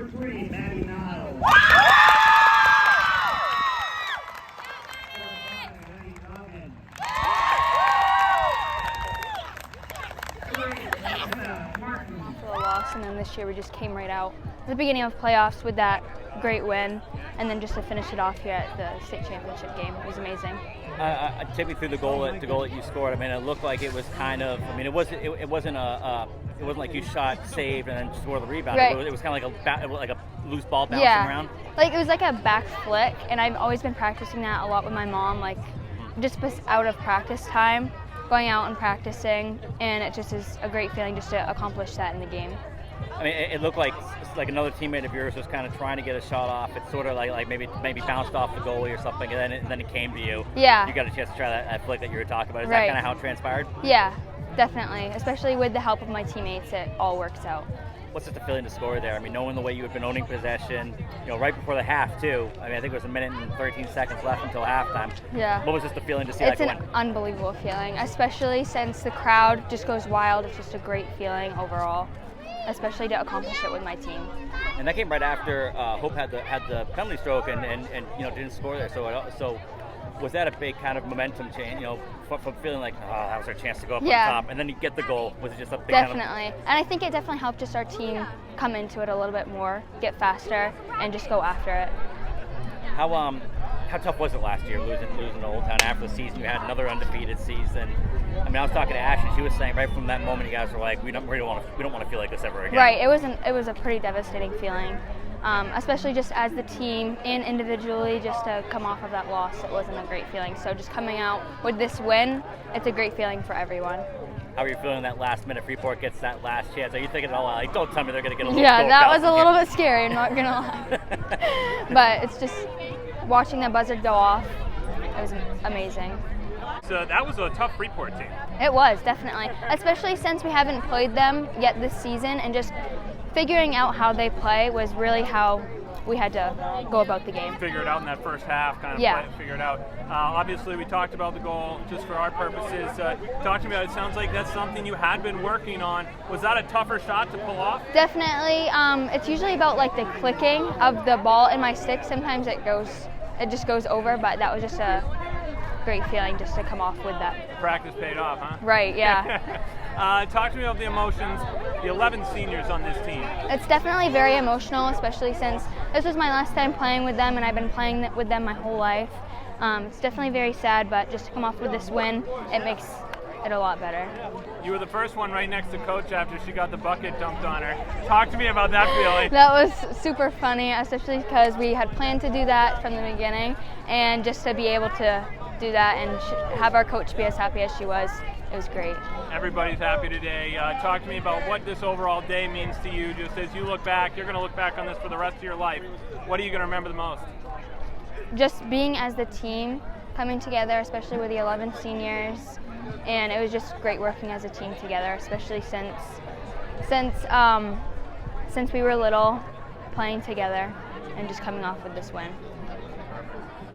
Number 3, Maddie Niles. For the loss, and then this year we just came right out at the beginning of playoffs with that great win, and then just to finish it off here at the state championship game. It was amazing. Take me through the goal that you scored. I mean, it looked like it was kind of. I mean, it wasn't like you shot, saved, and then scored the rebound. Right. It was kind of like a loose ball bouncing around. Like it was like a back flick, and I've always been practicing that a lot with my mom. Like just out of practice time, going out and practicing, and it just is a great feeling just to accomplish that in the game. I mean, it looked like another teammate of yours was kind of trying to get a shot off. It sort of like maybe bounced off the goalie or something, and then it came to you. Yeah. You got a chance to try that flick that you were talking about. Is Right. that kind of how it transpired? Yeah, definitely. Especially with the help of my teammates, it all works out. What's it the feeling to score there? I mean, knowing the way you had been owning possession, right before the half too. I mean, I think it was 1 minute and 13 seconds left until halftime. Yeah. What was just the feeling to see It's that an going? unbelievable feeling, especially since the crowd just goes wild. It's just a great feeling overall, especially to accomplish it with my team. And that came right after Hope had the penalty stroke and didn't score there. So was that a big kind of momentum change? From feeling like that was our chance to go up on top, and then you get the goal. Was it just a big Definitely, and I think it definitely helped just our team come into it a little bit more, get faster, and just go after it. How tough was it last year losing to Old Town after the season? You had another undefeated season. I mean, I was talking to Ash, and she was saying right from that moment, you guys were like, we don't want to feel like this ever again. Right. It was a pretty devastating feeling, especially just as the team and individually, just to come off of that loss. It wasn't a great feeling. So just coming out with this win, it's a great feeling for everyone. How are you feeling that last minute Freeport gets that last chance? Are you thinking, like, don't tell me they're going to get a little Yeah, that was a little bit scary, I'm not going to lie. But it's just watching the buzzer go off, it was amazing. So that was a tough Freeport team. It was, definitely. Especially since we haven't played them yet this season, and just figuring out how they play was really how we had to go about the game. Figure it out in that first half, figure it out. Obviously, we talked about the goal just for our purposes. Talk to me about it. Sounds like that's something you had been working on. Was that a tougher shot to pull off? Definitely. It's usually about like the clicking of the ball in my stick. Sometimes it just goes over, but that was just a great feeling just to come off with that. Practice paid off, huh? Right, yeah. Talk to me about the emotions, the 11 seniors on this team. It's definitely very emotional, especially since this was my last time playing with them, and I've been playing with them my whole life. It's definitely very sad, but just to come off with this win, it makes it a lot better. You were the first one right next to Coach after she got the bucket dumped on her. Talk to me about that feeling. That was super funny, especially because we had planned to do that from the beginning, and just to be able to do that and have our coach be as happy as she was, it was great. Everybody's happy today. Talk to me about what this overall day means to you. Just as you look back, you're going to look back on this for the rest of your life. What are you going to remember the most? Just being as the team, coming together, especially with the 11 seniors, and it was just great working as a team together, especially since we were little, playing together and just coming off with this win.